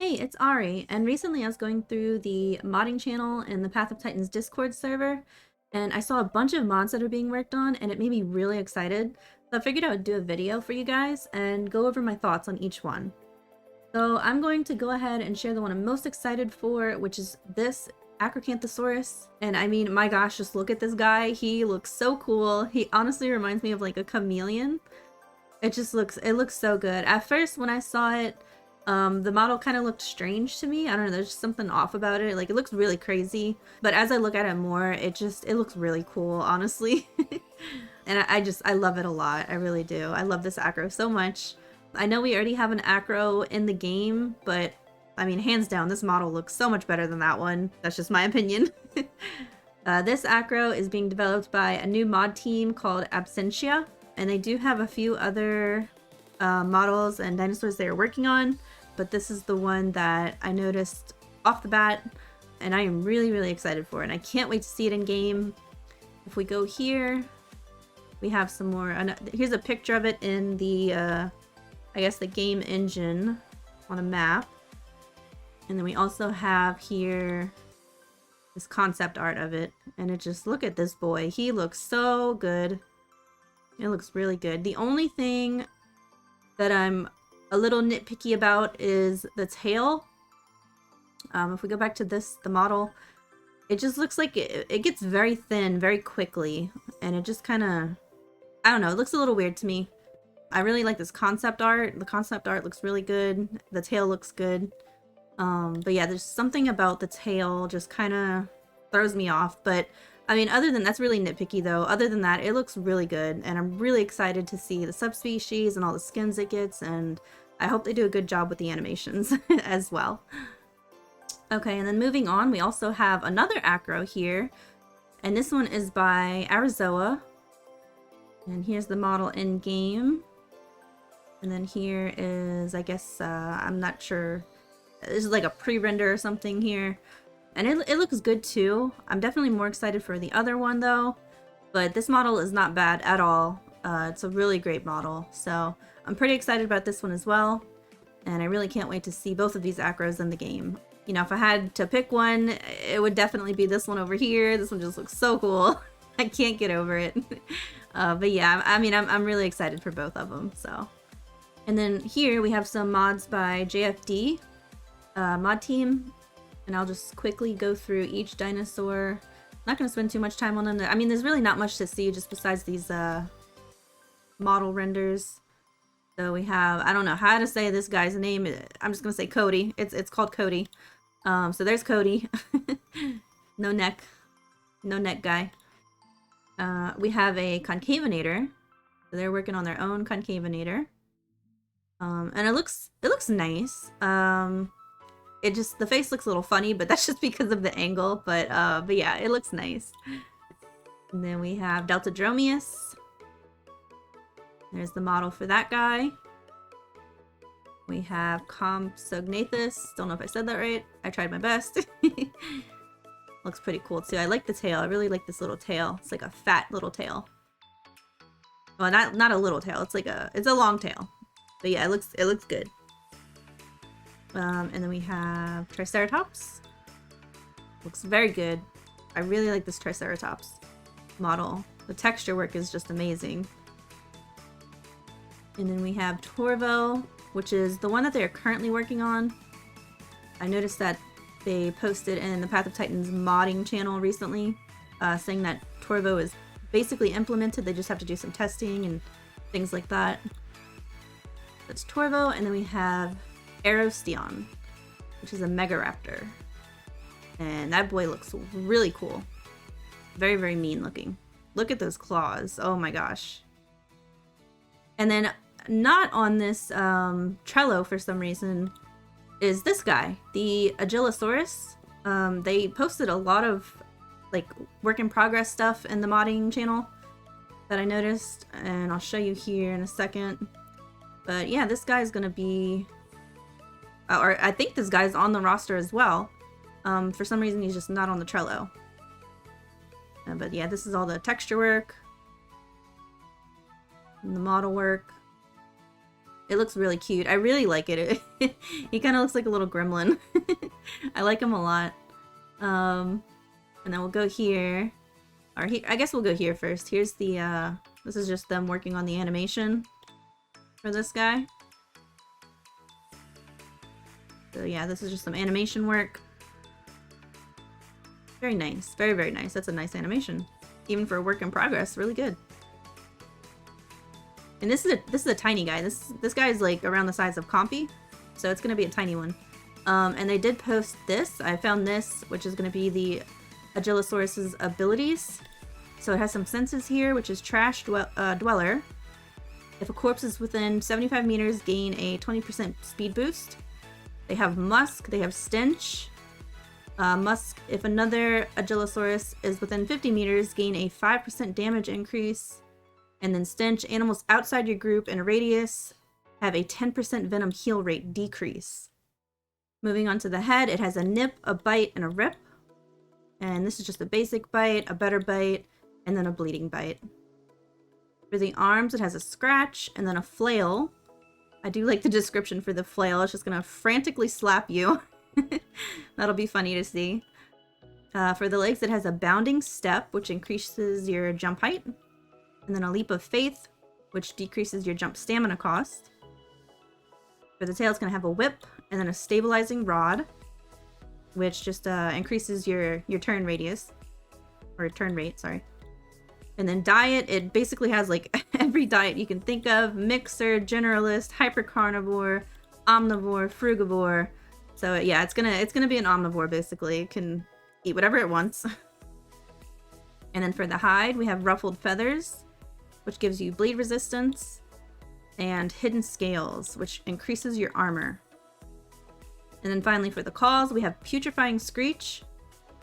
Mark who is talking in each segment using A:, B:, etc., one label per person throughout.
A: Hey, it's Ari, and recently I was going through the modding channel in the Path of Titans Discord server, and I saw a bunch of mods that are being worked on, and it made me really excited. So I figured I would do a video for you guys and go over my thoughts on each one. So I'm going to go ahead and share the one I'm most excited for, which is this Acrocanthosaurus. And I mean, my gosh, just look at this guy. He looks so cool. He honestly reminds me of like a chameleon. It looks so good. At first, when I saw it, the model kind of looked strange to me. I don't know, there's just something off about it. Like, it looks really crazy. But as I look at it more, it looks really cool, honestly. And I love it a lot. I really do. I love this Acro so much. I know we already have an Acro in the game, but I mean, hands down, this model looks so much better than that one. That's just my opinion. This Acro is being developed by a new mod team called Absentia, and they do have a few other models and dinosaurs they are working on, but this is the one that I noticed off the bat, and I am really, really excited for it. And I can't wait to see it in game. If we go here, we have some more. Here's a picture of it in the, I guess, the game engine on a map. And then we also have here this concept art of it, and it just, look at this boy. He looks so good. It looks really good. The only thing that I'm a little nitpicky about is the tail. If we go back to the model, it just looks like it gets very thin very quickly, and it just kind of, I don't know, it looks a little weird to me. I really like this concept art. The concept art looks really good. The tail looks good. But yeah, there's something about the tail just kind of throws me off. But I mean, other than that's really nitpicky though. Other than that, it looks really good, and I'm really excited to see the subspecies and all the skins it gets, and I hope they do a good job with the animations as well. Okay, and then moving on, we also have another Acro here, and this one is by Arizoa. And here's the model in game. And then here is, I guess, I'm not sure. This is like a pre-render or something here. And it looks good too. I'm definitely more excited for the other one though. But this model is not bad at all. It's a really great model. So I'm pretty excited about this one as well. And I really can't wait to see both of these Acros in the game. You know, if I had to pick one, it would definitely be this one over here. This one just looks so cool. I can't get over it. But yeah, I mean, I'm really excited for both of them. So, and then here we have some mods by JFD mod team. And I'll just quickly go through each dinosaur. Not going to spend too much time on them. I mean, there's really not much to see just besides these model renders. So we have, I don't know how to say this guy's name. I'm just going to say Cody. It's called Cody. So there's Cody. No neck guy. We have a concavinator. So they're working on their own concavinator. And it looks nice. The face looks a little funny, but that's just because of the angle. But yeah, it looks nice. And then we have Deltadromeus. There's the model for that guy. We have Compsognathus. Don't know if I said that right. I tried my best. Looks pretty cool too. I like the tail. I really like this little tail. It's like a fat little tail. Well, not a little tail. It's a long tail. But yeah, it looks good. And then we have Triceratops. Looks very good. I really like this Triceratops model. The texture work is just amazing. And then we have Torvo, which is the one that they're currently working on. I noticed that they posted in the Path of Titans modding channel recently, saying that Torvo is basically implemented. They just have to do some testing and things like that. That's Torvo, and then we have Aerosteon, which is a Megaraptor. And that boy looks really cool. Very, very mean looking. Look at those claws. Oh my gosh. And then not on this Trello for some reason is this guy, the Agilisaurus. They posted a lot of like work in progress stuff in the modding channel that I noticed, and I'll show you here in a second. But yeah, this guy is gonna be, or I think this guy's on the roster as well. For some reason, he's just not on the Trello. But yeah, this is all the texture work and the model work. It looks really cute. I really like it. He kind of looks like a little gremlin. I like him a lot. And then we'll go here. Or I guess we'll go here first. Here's the, this is just them working on the animation for this guy. So yeah, this is just some animation work. Very nice. Very, very nice. That's a nice animation. Even for a work in progress. Really good. And this is a tiny guy. This guy is like around the size of Compy. So it's gonna be a tiny one. And they did post this. I found this, which is gonna be the Agilisaurus's abilities. So it has some senses here, which is Trash Dweller. If a corpse is within 75 meters, gain a 20% speed boost. They have Musk, they have Stench. Musk, if another Agilisaurus is within 50 meters, gain a 5% damage increase. And then Stench, animals outside your group in a radius have a 10% venom heal rate decrease. Moving on to the head, it has a nip, a bite, and a rip. And this is just a basic bite, a better bite, and then a bleeding bite. For the arms, it has a scratch, and then a flail. I do like the description for the flail. It's just gonna frantically slap you. That'll be funny to see. For the legs, it has a bounding step, which increases your jump height. And then a leap of faith, which decreases your jump stamina cost. For the tail, it's gonna have a whip, and then a stabilizing rod, which just increases your turn radius. Or turn rate, sorry. And then diet, it basically has like every diet you can think of. Mixer, generalist, hypercarnivore, omnivore, frugivore. So yeah, it's gonna be an omnivore basically. It can eat whatever it wants. And then for the hide, we have ruffled feathers, which gives you bleed resistance, and hidden scales, which increases your armor. And then finally for the claws, we have putrefying screech.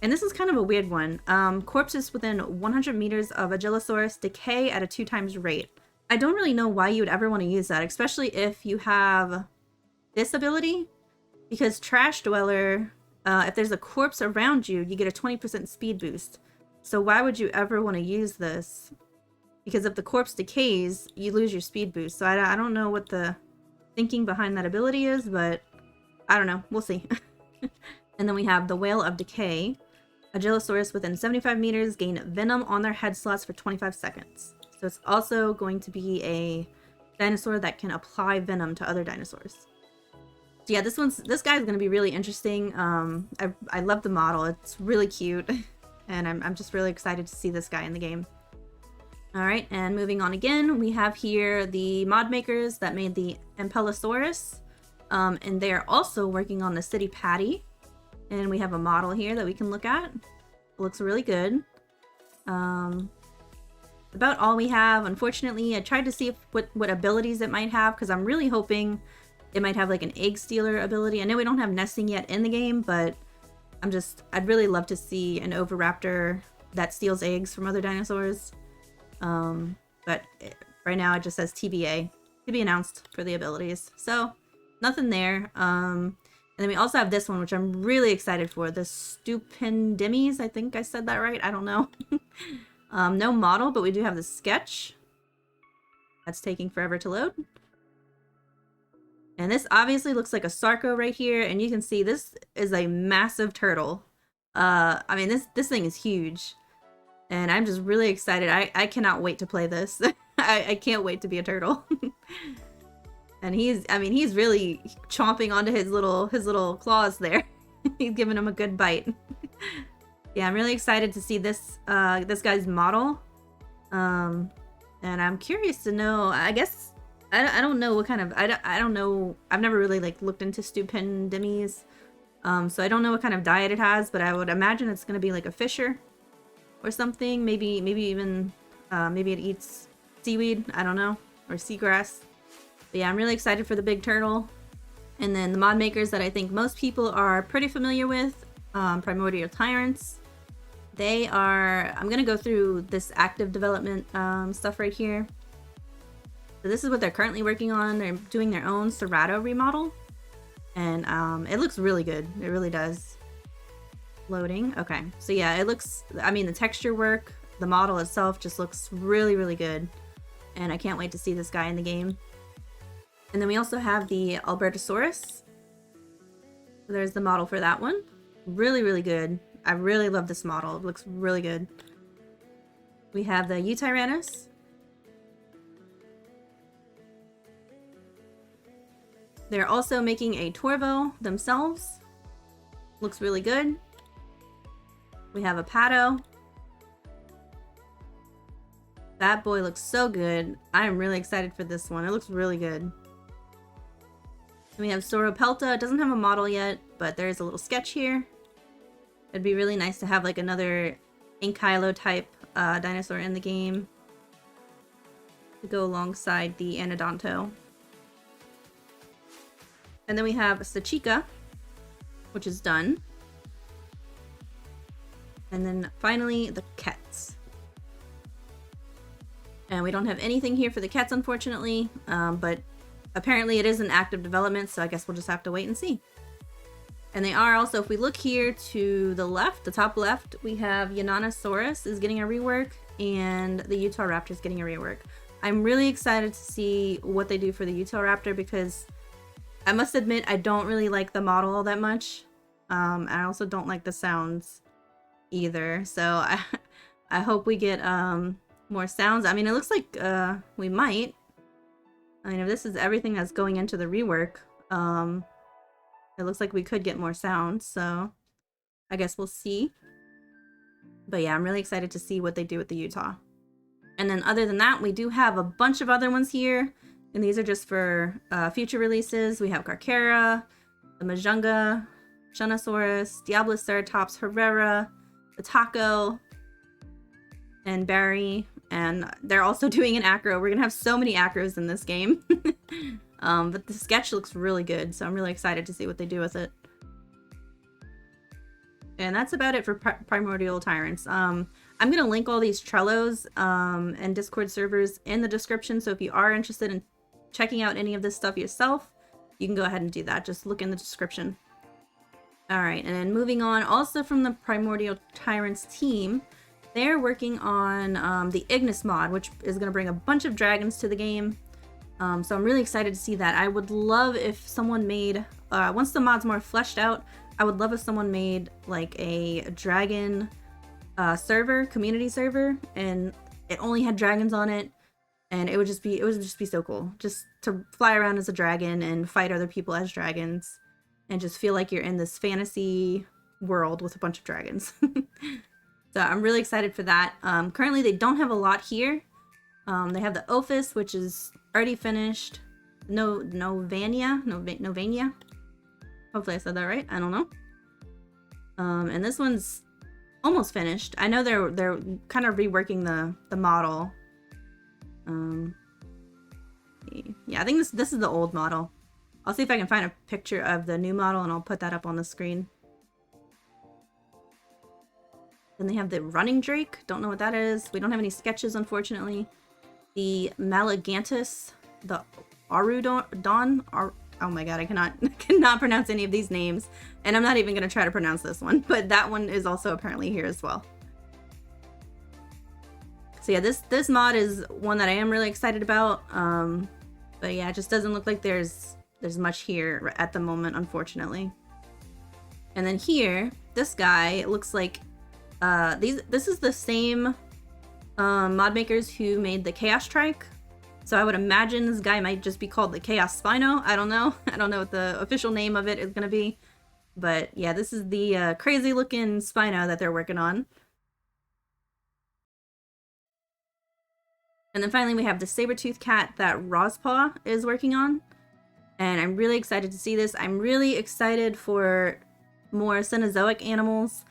A: And this is kind of a weird one. Corpses within 100 meters of Agilisaurus decay at a 2x rate. I don't really know why you would ever want to use that, especially if you have this ability. Because Trash Dweller, if there's a corpse around you, you get a 20% speed boost. So why would you ever want to use this? Because if the corpse decays, you lose your speed boost. So I don't know what the thinking behind that ability is, but I don't know. We'll see. And then we have the Whale of Decay. Agilisaurus within 75 meters gain venom on their head slots for 25 seconds. So it's also going to be a dinosaur that can apply venom to other dinosaurs. So yeah, this guy's going to be really interesting. I love the model. It's really cute. And I'm just really excited to see this guy in the game. Alright, and moving on again, we have here the mod makers that made the Ampelosaurus. And they're also working on the Citipati. And we have a model here that we can look at. It looks really good. About all we have. Unfortunately, I tried to see what abilities it might have, because I'm really hoping it might have like an egg stealer ability. I know we don't have nesting yet in the game, but I'd really love to see an Oviraptor that steals eggs from other dinosaurs. But right now it just says TBA, to be announced for the abilities. So nothing there. And then we also have this one, which I'm really excited for, the Stupendemys. I think I said that right. I don't know. No model, but we do have the sketch. That's taking forever to load. And this obviously looks like a Sarco right here, and you can see this is a massive turtle. I mean, this thing is huge. And I'm just really excited. I cannot wait to play this. I can't wait to be a turtle. And he's really chomping onto his little claws there. He's giving him a good bite. Yeah, I'm really excited to see this guy's model. And I'm curious to know, I guess, I don't know what kind of, I don't know, I've never really like looked into Stupendemys. So I don't know what kind of diet it has, but I would imagine it's going to be like a fisher or something. Maybe even, maybe it eats seaweed, I don't know, or seagrass. But yeah, I'm really excited for the big turtle. And then the mod makers that I think most people are pretty familiar with, Primordial Tyrants. They are, I'm going to go through this active development stuff right here. So this is what they're currently working on. They're doing their own Cerato remodel. And it looks really good. It really does. Loading. Okay. So yeah, it looks, I mean, the texture work, the model itself just looks really, really good. And I can't wait to see this guy in the game. And then we also have the Albertosaurus. So there's the model for that one. Really, really good. I really love this model. It looks really good. We have the Yutyrannus. They're also making a Torvo themselves. Looks really good. We have a Pato. That boy looks so good. I am really excited for this one. It looks really good. And we have Sauropelta. It doesn't have a model yet, but there is a little sketch here. It'd be really nice to have like another Ankylo type dinosaur in the game to go alongside the Anodonto. And then we have Sachika, which is done. And then finally the Kets. And we don't have anything here for the Kets, unfortunately, but apparently it is in active development, so I guess we'll just have to wait and see. And they are also, if we look here to the left, the top left, we have Yutyrannus is getting a rework, and the Utahraptor is getting a rework. I'm really excited to see what they do for the Utahraptor because I must admit I don't really like the model all that much. I also don't like the sounds either, so I hope we get more sounds. I mean, it looks like we might. I mean, if this is everything that's going into the rework, it looks like we could get more sounds, so I guess we'll see. But yeah, I'm really excited to see what they do with the Utah. And then other than that, we do have a bunch of other ones here, and these are just for future releases. We have Carchara, the Majunga, Shunosaurus, Diabloceratops, Herrera, the Taco, and Barry, and they're also doing an Acro. We're gonna have so many Acros in this game. But the sketch looks really good, so I'm really excited to see what they do with it. And that's about it for Primordial Tyrants. I'm gonna link all these Trellos and Discord servers in the description, so if you are interested in checking out any of this stuff yourself, you can go ahead and do that. Just look in the description. Alright, and then moving on, also from the Primordial Tyrants team, they're working on the Ignis mod, which is going to bring a bunch of dragons to the game. So I'm really excited to see that. I would love if someone made, once the mod's more fleshed out, I would love if someone made like a dragon server, community server, and it only had dragons on it, and it would just be so cool. Just to fly around as a dragon and fight other people as dragons, and just feel like you're in this fantasy world with a bunch of dragons. So I'm really excited for that. Currently they don't have a lot here. They have the Ophis, which is already finished. Novania. Hopefully I said that right. I don't know. And this one's almost finished. I know they're kind of reworking the model. Yeah, I think this is the old model. I'll see if I can find a picture of the new model and I'll put that up on the screen. Then they have the Running Drake. Don't know what that is. We don't have any sketches, unfortunately. The Malagantus, the Arudon. Oh my god, I cannot pronounce any of these names. And I'm not even going to try to pronounce this one. But that one is also apparently here as well. So yeah, this mod is one that I am really excited about. But yeah, it just doesn't look like there's much here at the moment, unfortunately. And then here, this guy looks like this is the same mod makers who made the Chaos Trike. So I would imagine this guy might just be called the Chaos Spino. I don't know. I don't know what the official name of it is going to be. But yeah, this is the crazy looking Spino that they're working on. And then finally we have the Sabertooth cat that Rospaw is working on. And I'm really excited to see this. I'm really excited for more Cenozoic animals.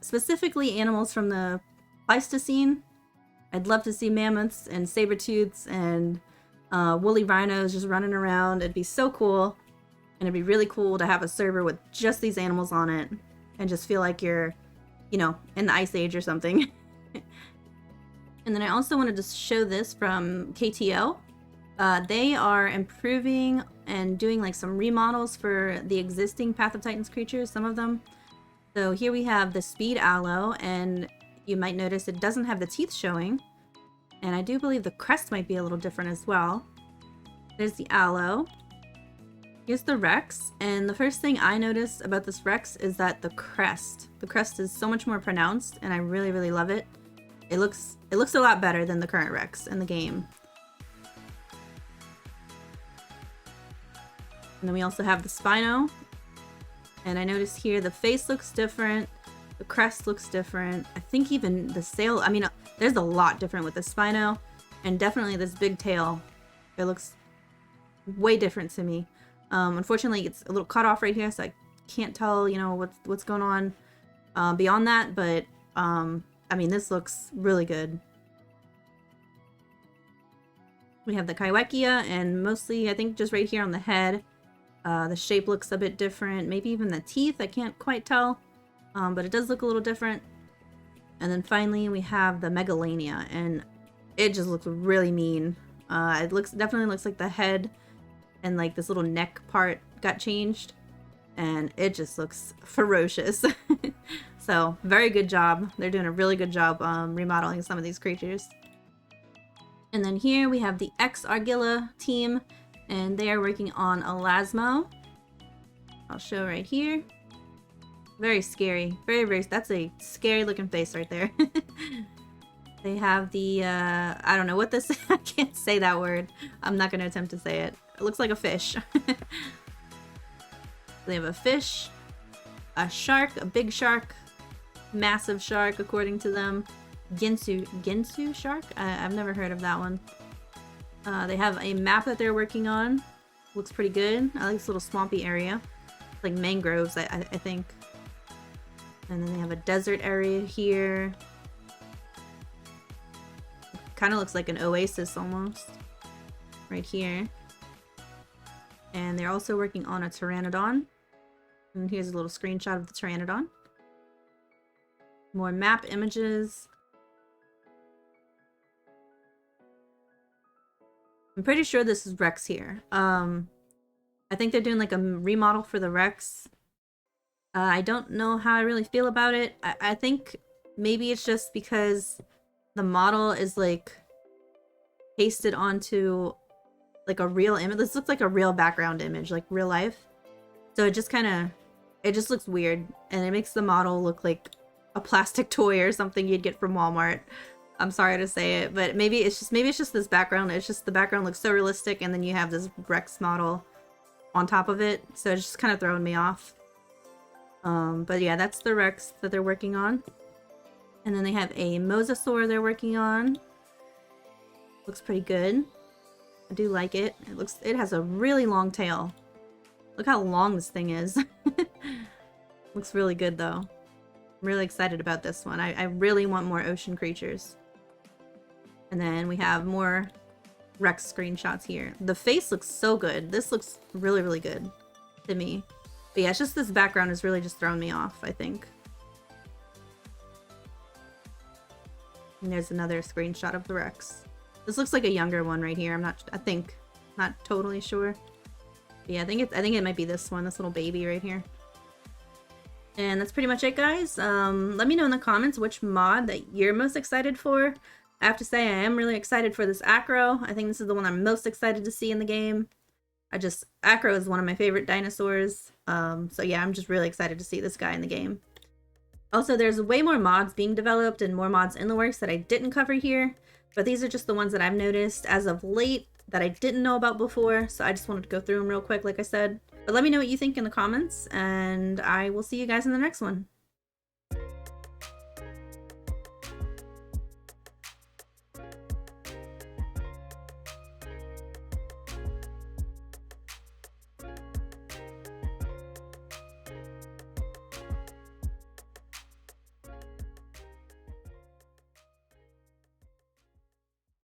A: Specifically animals from the Pleistocene. I'd love to see mammoths and saber-tooths and woolly rhinos just running around. It'd be so cool. And it'd be really cool to have a server with just these animals on it and just feel like you're, you know, in the Ice Age or something. And then I also wanted to show this from KTO. They are improving and doing like some remodels for the existing Path of Titans creatures, some of them. So here we have the Speed Aloe, and you might notice it doesn't have the teeth showing. And I do believe the crest might be a little different as well. There's the Aloe. Here's the Rex, and the first thing I noticed about this Rex is that the crest. The crest is so much more pronounced, and I really, really love it. It looks a lot better than the current Rex in the game. And then we also have the Spino. And I noticed here the face looks different, the crest looks different. I think even the sail, I mean, there's a lot different with the Spino, and definitely this big tail. It looks way different to me. Unfortunately, it's a little cut off right here, so I can't tell, you know, what's going on beyond that, but I mean, this looks really good. We have the Kaiwekia, and mostly, I think, just right here on the head. The shape looks a bit different. Maybe even the teeth, I can't quite tell. But it does look a little different. And then finally, we have the Megalania, and it just looks really mean. It definitely looks like the head and like this little neck part got changed, and it just looks ferocious. So very good job. They're doing a really good job remodeling some of these creatures. And then here we have the X-Argilla team, and they are working on Elasmo. I'll show right here. Very scary. Very, that's a scary looking face right there. They have the, I don't know what this is. I can't say that word. I'm not going to attempt to say it. It looks like a fish. They have a fish, a shark, a big shark, massive shark according to them. Ginsu shark? I've never heard of that one. They have a map that they're working on. Looks pretty good. I like this little swampy area. It's like mangroves, I think. And then they have a desert area here. Kind of looks like an oasis almost. Right here. And they're also working on a pteranodon. And here's a little screenshot of the pteranodon. More map images. I'm pretty sure this is Rex here. I think they're doing like a remodel for the Rex. I don't know how I really feel about it. I think maybe it's just because the model is like pasted onto like a real image. This looks like a real background image, like real life. So it just looks weird, and it makes the model look like a plastic toy or something you'd get from Walmart. I'm sorry to say it, but maybe it's just this background. It's just the background looks so realistic, and then you have this Rex model on top of it, so it's just kind of throwing me off. But yeah, that's the Rex that they're working on. And then they have a Mosasaur they're working on. Looks pretty good. I do like it. It has a really long tail. Look how long this thing is. Looks really good though. I'm really excited about this one. I really want more ocean creatures. And then we have more Rex screenshots here. The face looks so good. This looks really, really good to me. But yeah, it's just this background is really just throwing me off, I think. And there's another screenshot of the Rex. This looks like a younger one right here. Not totally sure. But yeah, I think it might be this one, this little baby right here. And that's pretty much it, guys. Let me know in the comments which mod that you're most excited for. I have to say, I am really excited for this Acro. I think this is the one I'm most excited to see in the game. Acro is one of my favorite dinosaurs. So yeah, I'm just really excited to see this guy in the game. Also, there's way more mods being developed and more mods in the works that I didn't cover here. But these are just the ones that I've noticed as of late that I didn't know about before. So I just wanted to go through them real quick, like I said. But let me know what you think in the comments, and I will see you guys in the next one.